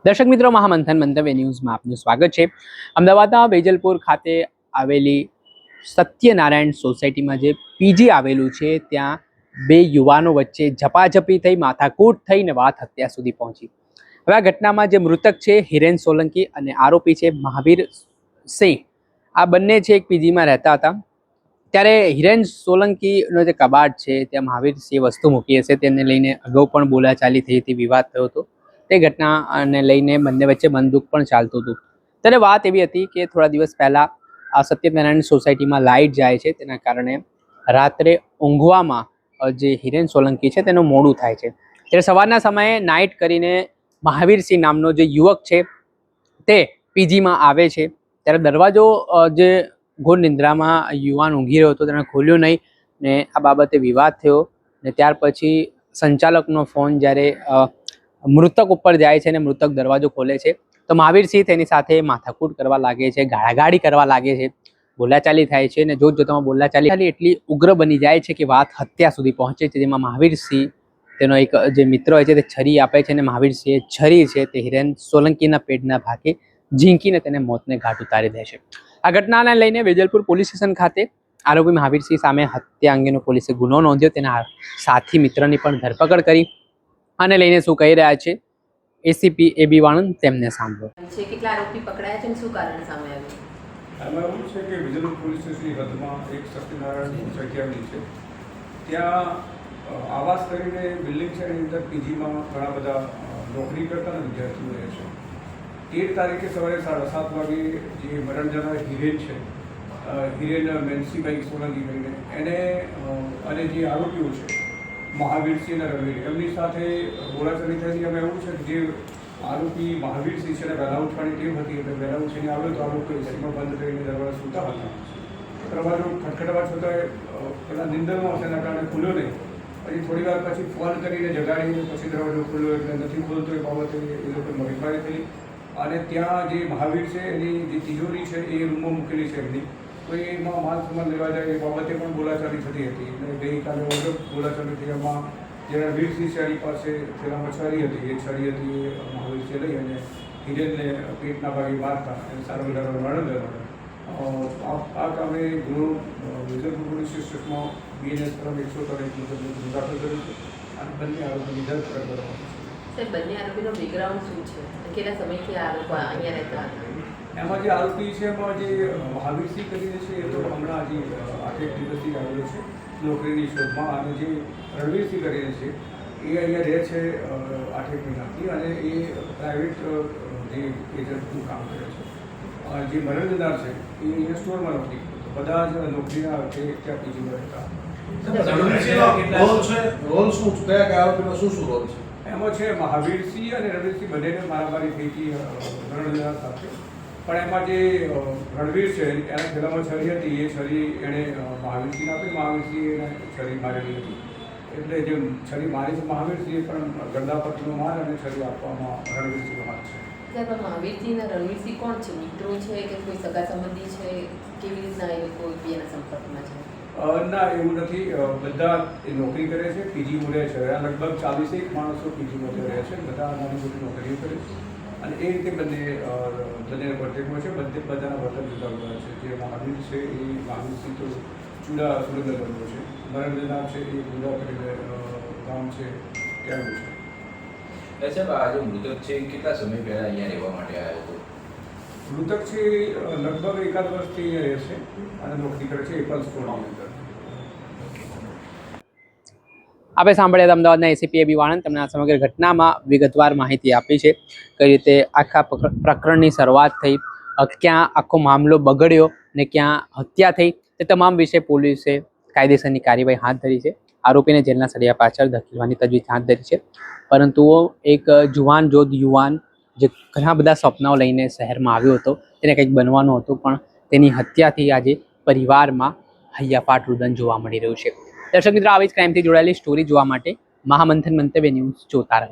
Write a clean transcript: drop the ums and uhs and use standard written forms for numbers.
દર્શક મિત્રો, મહામંથન મંતવ્ય ન્યૂઝમાં આપનું સ્વાગત છે। અમદાવાદના વેજલપુર ખાતે આવેલી સત્યનારાયણ સોસાયટીમાં જે પીજી આવેલું છે ત્યાં બે યુવાનો વચ્ચે ઝપાઝપી થઈ, માથાકૂટ થઈને વાત હત્યા સુધી પહોંચી। હવે આ ઘટનામાં જે મૃતક છે હિરેન સોલંકી અને આરોપી છે મહાવીર સિંહ, આ બંને છે એક પીજીમાં રહેતા હતા। ત્યારે હિરેન સોલંકીનો જે કબાટ છે ત્યાં મહાવીર સિંહ વસ્તુ મૂકી હશે, તેને લઈને અગાઉ પણ બોલાચાલી થઈ હતી, વિવાદ થયો હતો। તે ઘટનાને લઈને બંને વચ્ચે બંદૂક પણ ચાલતું હતું। ત્યારે વાત એવી હતી કે થોડા દિવસ પહેલા આ સત્યનારાયણ સોસાયટીમાં લાઇટ જાય છે, તેના કારણે રાત્રે ઊંઘવામાં જે હિરેન સોલંકી છે તેનું મોડું થાય છે। ત્યારે સવારના સમયે નાઇટ કરીને મહાવીરસિંહ નામનો જે યુવક છે તે પીજીમાં આવે છે। ત્યારે દરવાજો જે ઘોર નિંદ્રામાં યુવાન ઊંઘી રહ્યો હતો તેણે ખોલ્યો નહીં ને આ બાબતે વિવાદ થયો ને ત્યાર પછી સંચાલકનો ફોન જ્યારે મૃતક ઉપર જાય છે અને મૃતક દરવાજો ખોલે છે તો મહાવીરસિંહ તેની સાથે માથાકૂટ કરવા લાગે છે, ગાળાગાળી કરવા લાગે છે, બોલાચાલી થાય છે અને જોતજોતામાં બોલાચાલી એટલી ઉગ્ર બની જાય છે કે વાત હત્યા સુધી પહોંચે છે, જેમાં મહાવીરસિંહ તેનો એક જે મિત્ર હોય છે તે છરી આપે છે અને મહાવીરસિંહ છરી છે તે હિરેન સોલંકીના પેટના ભાગે ઝીંકીને તેને મોતને ઘાટ ઉતારી દે છે। આ ઘટનાને લઈને વેજલપુર પોલીસ સ્ટેશન ખાતે આરોપી મહાવીરસિંહ સામે હત્યા અંગેનો પોલીસે ગુનો નોંધ્યો, તેના સાથી મિત્રની પણ ધરપકડ કરી। આને લઈને શું કહી રહ્યા છે એસીપી એબી વાણંદ, તેમને સાંભળો। કેટલા આરોપી પકડાયા છે અને શું કારણ સામે આવ્યું? આમાં એવું છે કે વેજલપુર પોલીસ સ્ટેશનની હદમાં એક સત્યનારાયણ સોસાયટી છે, ત્યાં આવાસ કરીને બિલ્ડિંગ છે, એની અંદર પીજીમાં ઘણા બધા નોકરી કરતા વિદ્યાર્થીઓ રહે છે। 13 તારીખે સવારે 7:30 વાગે જે મરણ જનાર હિરેન છે, હિરેન મેન્સીભાઈ સોલંકી કરીને એને અને જે આરોપીઓ છે મહાવીરસિંહ અને રણવીર, એમની સાથે બોલાચાલી થઈ। અમે એવું છે કે જે આરોપી મહાવીરસિંહ છે એને વહેલા ઉઠવાની ટેવ હતી, એટલે વહેલા ઉઠીને આવ્યો તો આ લોકો એસીમાં બંધ કરીને દરવાજા સૂતા હતા। દરવાજો ખટખટાવા છતાં પેલા નિંદરમાં હશે એના કારણે ખુલ્યો નહીં। પછી થોડી વાર પછી ફોન કરીને જગાડીને પછી દરવાજો ખુલ્યો, એટલે નથી ખોલતો એ બાબતે એ લોકો મગજમારી થઈ અને ત્યાં જે મહાવીર છે એની જે તિજોરી છે એ રૂમમાં મૂકેલી છે એમની, તો એમાં માલ સામાન લેવા જાય એ બાબતે પણ બોલાચાલી થતી હતી। એટલે ગઈકાલે ઓર્ડર બોલાચાલી થઈ, એમાં જે રણવીરસિંહ શેરી પાસે પેલામાં છરી હતી, એ છરી હતી એ મહાવીરસિંહ લઈ અને હિરેનને પેટના ભાગે મારતા અને સારવાર મરણ ગયો। આ કામે ગુનો વેજલપુર પોલીસ સ્ટેશનમાં BNS ક્રમ 103 મુજબ ગુનો દાખલ કર્યો છે અને બંને આરોપીની ધરપકડ કરવામાં આવી છે। બંને આરોપીનો બેકગ્રાઉન્ડ શું છે? કેટલા સમયથી આ લોકો અહીંયા રહેતા હતા? એમાં જે આરોપી છે એમાં જે મહાવીરસિંહ કરીને છે એ તો હમણાં હજી 8 દિવસથી આવેલો છે નોકરીની શોધમાં, અને જે રણવીરસિંહ કરીને છે એ અહીંયા રહે છે 8 મહિનાથી અને એ પ્રાઇવેટ જે એજન્ટનું કામ કરે છે। જે મરણ જનાર છે એ અહીંયા સ્ટોરમાં નોકરી કરતો, બધા જ નોકરીના અર્થે ત્યાં પીજીમાં રહેતા। એમાં છે મહાવીરસિંહ અને રણવીરસિંહ બંનેને મારામારી થઈ હતી મરણ જનાર સાથે, પણ એમાં જે રણવીર છે એના પેલામાં છરી હતી, એ છરી એણે મહાવીરસિંહને આપી, મહાવીરસિંહ એને છરી મારેલી હતી, એટલે જે છરી મારી છે મહાવીરસિંહ પણ ગરદાપતિનો માર અને છરી આપવામાં રણવીરસિંહનો હાથ છે। સાહેબ, મહાવીરસિંહ અને રણવીરસિંહ કોણ છે? મિત્રો છે કે કોઈ સગા સંબંધી છે? કેવી રીતના એ લોકો એકબીજાના સંપર્કમાં છે? ના, એવું નથી, બધા એ નોકરી કરે છે, પીજીમાં રહે છે। લગભગ 40 માણસો પીજીમાં રહે છે, બધા નાની મોટી નોકરીઓ કરે છે અને એ રીતે બંને કોન્ટેક્ટમાં છે। બધાના વર્તન જુદા જુદા છે। જે મહાવીર છે એ મહાવીરસિંહ તો ચૂડા સુરેન્દ્રનગરનો છે, મરણ જનાર છે એ ચૂડા કરીને ગામ છે ત્યાંનું છે। સાહેબ, આ જે મૃતક છે કેટલા સમય પહેલા અહીંયા રહેવા માટે આવ્યો હતો? મૃતક છે લગભગ 1 વર્ષથી અહીંયા રહે છે અને નોકરી કરે છે એપલ સ્ટોરની અંદર। આપણે સાંભળ્યા અમદાવાદના એસીપી એબી વાણંદ, તમને આ સમગ્ર ઘટનામાં વિગતવાર માહિતી આપી છે, કઈ રીતે આખા પ્રકરણની શરૂઆત થઈ, ક્યાં આખો મામલો બગડ્યો ને ક્યાં હત્યા થઈ, તે તમામ વિશે પોલીસે કાયદેસરની કાર્યવાહી હાથ ધરી છે। આરોપીને જેલના સળિયા પાછળ ધકેલવાની તજવીજ હાથ ધરી છે, પરંતુ એક જુવાન જોધ યુવાન જે ઘણા બધા સપનાઓ લઈને શહેરમાં આવ્યો હતો, તેને કંઈક બનવાનું હતું, પણ તેની હત્યાથી આજે પરિવારમાં હૈયાફાટ રુદન જોવા મળી રહ્યું છે। દર્શક મિત્રો, આવી જ ક્રાઇમથી જોડાયેલી સ્ટોરી જોવા માટે મહામંથન મંતવ્ય ન્યૂઝ જોતા રહો।